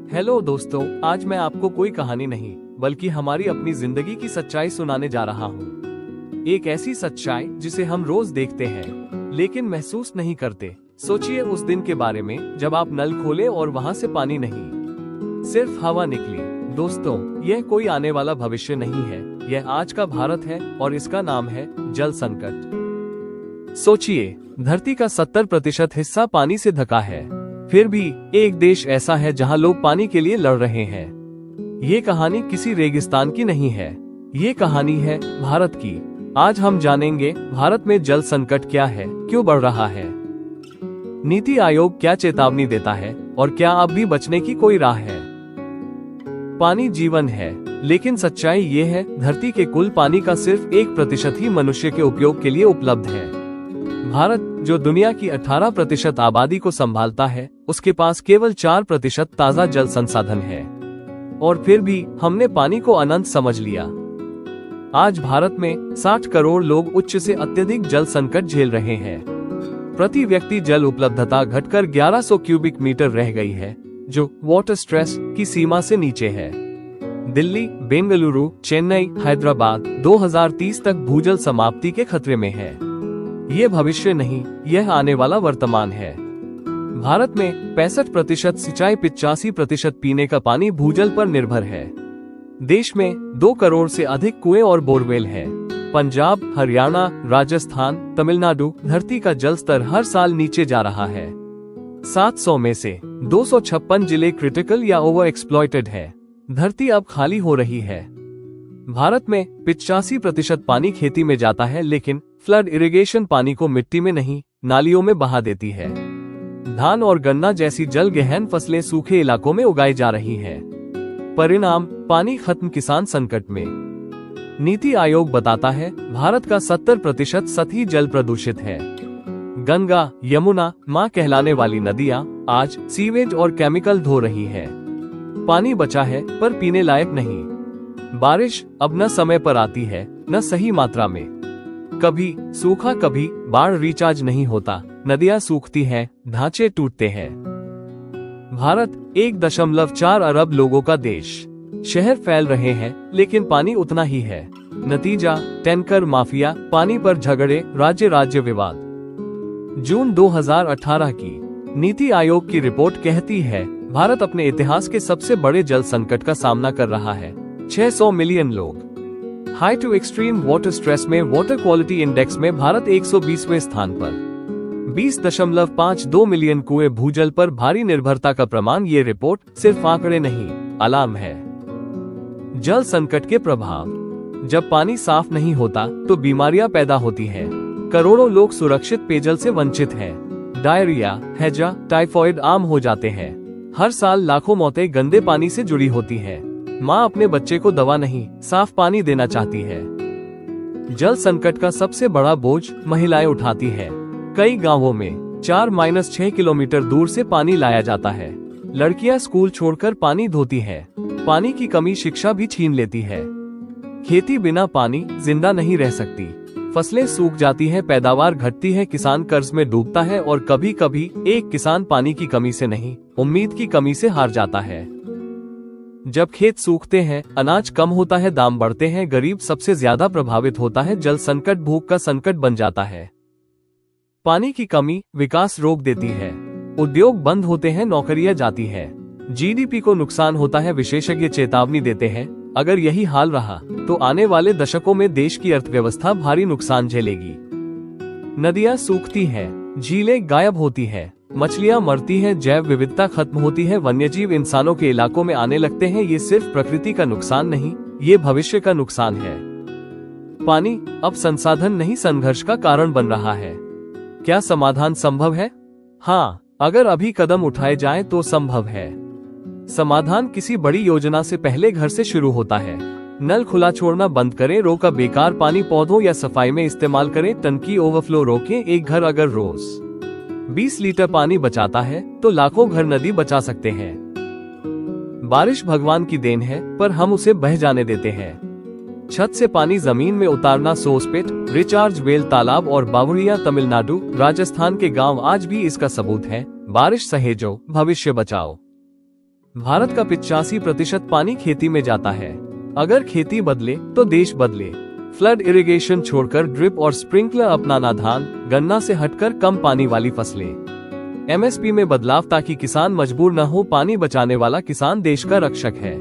Hello दोस्तों, आज मैं आपको कोई कहानी नहीं बल्कि हमारी अपनी जिंदगी की सच्चाई सुनाने जा रहा हूँ। एक ऐसी सच्चाई जिसे हम रोज देखते हैं लेकिन महसूस नहीं करते। सोचिए उस दिन के बारे में जब आप नल खोले और वहाँ से पानी नहीं, सिर्फ हवा निकली। दोस्तों, यह कोई आने वाला भविष्य नहीं है, यह आज का भारत है और इसका नाम है जल संकट। सोचिए, धरती का 70% हिस्सा पानी से ढका है, फिर भी एक देश ऐसा है जहां लोग पानी के लिए लड़ रहे हैं। ये कहानी किसी रेगिस्तान की नहीं है, ये कहानी है भारत की। आज हम जानेंगे भारत में जल संकट क्या है, क्यों बढ़ रहा है, नीति आयोग क्या चेतावनी देता है और क्या अब भी बचने की कोई राह है। पानी जीवन है, लेकिन सच्चाई ये है, धरती के कुल पानी का सिर्फ 1% ही मनुष्य के उपयोग के लिए उपलब्ध है। भारत, जो दुनिया की 18% आबादी को संभालता है, उसके पास केवल 4% ताज़ा जल संसाधन है। और फिर भी हमने पानी को अनंत समझ लिया। आज भारत में 60 करोड़ लोग उच्च से अत्यधिक जल संकट झेल रहे हैं। प्रति व्यक्ति जल उपलब्धता घटकर 1100 क्यूबिक मीटर रह गई है, जो वाटर स्ट्रेस की सीमा से नीचे है। दिल्ली, बेंगलुरु, चेन्नई, हैदराबाद 2030 तक भूजल समाप्ति के खतरे में है। ये भविष्य नहीं, यह आने वाला वर्तमान है। भारत में 65% सिंचाई, 85% पीने का पानी भूजल पर निर्भर है। देश में 2 करोड़ से अधिक कुएं और बोरवेल हैं। पंजाब, हरियाणा, राजस्थान, तमिलनाडु, धरती का जल स्तर हर साल नीचे जा रहा है। 700 में से 256 जिले क्रिटिकल या ओवर एक्सप्लॉइटेड है। धरती अब खाली हो रही है। भारत में 85% पानी खेती में जाता है, लेकिन फ्लड इरिगेशन पानी को मिट्टी में नहीं, नालियों में बहा देती है। धान और गन्ना जैसी जल गहन फसलें सूखे इलाकों में उगाई जा रही हैं। परिणाम, पानी खत्म, किसान संकट में। नीति आयोग बताता है, भारत का 70% सतही जल प्रदूषित है। गंगा, यमुना, मां कहलाने वाली नदियां आज सीवेज और केमिकल धो रही है। पानी बचा है पर पीने लायक नहीं। बारिश अब न समय पर आती है, न सही मात्रा में। कभी सूखा, कभी बाढ़, रिचार्ज नहीं होता, नदियां सूखती हैं, ढांचे टूटते हैं। भारत 1.4 अरब लोगों का देश। शहर फैल रहे हैं, लेकिन पानी उतना ही है। नतीजा, टैंकर माफिया, पानी पर झगड़े, राज्य विवाद। जून 2018 की नीति आयोग की रिपोर्ट कहती है, भारत अपने इतिहास के सबसे बड़े जल संकट का सामना कर रहा है। 600 मिलियन लोग। High to extreme water stress में वाटर क्वालिटी इंडेक्स में भारत 120वें स्थान पर। 20.52 मिलियन कुएं, भूजल पर भारी निर्भरता का प्रमाण। ये रिपोर्ट सिर्फ आंकड़े नहीं, अलार्म है। जल संकट के प्रभाव। जब पानी साफ नहीं होता तो बीमारियां पैदा होती हैं। करोड़ों लोग सुरक्षित पेयजल से वंचित हैं। डायरिया, हैजा, टाइफॉइड आम हो जाते हैं। हर साल लाखों मौतें गंदे पानी से जुड़ी होती हैं। माँ अपने बच्चे को दवा नहीं, साफ पानी देना चाहती है। जल संकट का सबसे बड़ा बोझ महिलाएं उठाती हैं। कई गांवों में 4-6 किलोमीटर दूर से पानी लाया जाता है। लड़कियां स्कूल छोड़कर पानी धोती हैं। पानी की कमी शिक्षा भी छीन लेती है। खेती बिना पानी जिंदा नहीं रह सकती। फसलें सूख जाती हैं, पैदावार घटती है, किसान कर्ज में डूबता है और कभी कभी एक किसान पानी की कमी से नहीं, उम्मीद की कमी से हार जाता है। जब खेत सूखते हैं, अनाज कम होता है, दाम बढ़ते हैं, गरीब सबसे ज्यादा प्रभावित होता है। जल संकट भूख का संकट बन जाता है। पानी की कमी विकास रोक देती है। उद्योग बंद होते हैं, नौकरियां जाती है, जीडीपी को नुकसान होता है। विशेषज्ञ चेतावनी देते हैं, अगर यही हाल रहा तो आने वाले दशकों में देश की अर्थव्यवस्था भारी नुकसान झेलेगी। नदियां सूखती हैं, झीलें गायब होती हैं, मछलियां मरती हैं, जैव विविधता खत्म होती है, वन्यजीव इंसानों के इलाकों में आने लगते हैं। ये सिर्फ प्रकृति का नुकसान नहीं, ये भविष्य का नुकसान है। पानी अब संसाधन नहीं, संघर्ष का कारण बन रहा है। क्या समाधान संभव है? हाँ, अगर अभी कदम उठाए जाएं तो संभव है। समाधान किसी बड़ी योजना से पहले घर से शुरू होता है। नल खुला छोड़ना बंद करें, रोका बेकार पानी पौधों या सफाई में इस्तेमाल करें, टंकी ओवरफ्लो रोकें। एक घर अगर रोज 20 लीटर पानी बचाता है तो लाखों घर नदी बचा सकते हैं। बारिश भगवान की देन है, पर हम उसे बह जाने देते हैं। छत से पानी जमीन में उतारना, सोर्सपिट, रिचार्ज वेल, तालाब और बावड़ियां। तमिलनाडु, राजस्थान के गांव आज भी इसका सबूत है। बारिश सहेजो, भविष्य बचाओ। भारत का 85% पानी खेती में जाता है। अगर खेती बदले तो देश बदले। फ्लड इरिगेशन छोड़कर ड्रिप और स्प्रिंकलर अपनाना, धान गन्ना से हटकर कम पानी वाली फसलें। एमएसपी में बदलाव ताकि किसान मजबूर न हो। पानी बचाने वाला किसान देश का रक्षक है।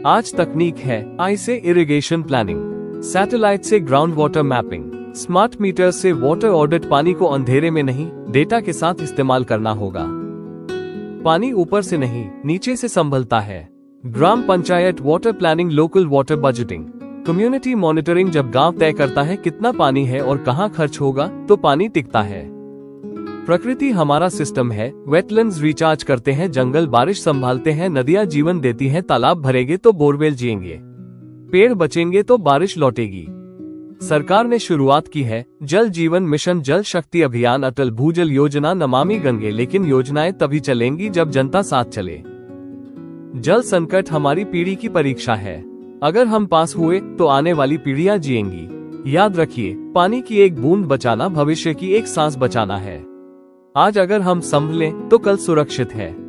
आज तकनीक है आई से इरिगेशन प्लानिंग, सैटेलाइट से ground water mapping, smart meter से वाटर ऑडिट। पानी को अंधेरे में नहीं, डेटा के साथ इस्तेमाल करना होगा। पानी ऊपर से नहीं, नीचे से संभलता है। Gram panchayat water planning, local water budgeting, community monitoring. जब गांव तय करता है कितना पानी है और कहां खर्च होगा, तो पानी टिकता है। प्रकृति हमारा सिस्टम है। वेटलैंड्स रिचार्ज करते हैं, जंगल बारिश संभालते हैं, नदियां जीवन देती हैं। तालाब भरेंगे तो बोरवेल जिएंगे, पेड़ बचेंगे तो बारिश लौटेगी। सरकार ने शुरुआत की है जल जीवन मिशन, जल शक्ति अभियान, अटल भूजल योजना, नमामि गंगे। लेकिन योजनाएं तभी चलेंगी जब जनता साथ चले। जल संकट हमारी पीढ़ी की परीक्षा है। अगर हम पास हुए तो आने वाली पीढ़ियां जिएंगी। याद रखिए, पानी की एक बूंद बचाना भविष्य की एक सांस बचाना है। आज अगर हम संभलें तो कल सुरक्षित है।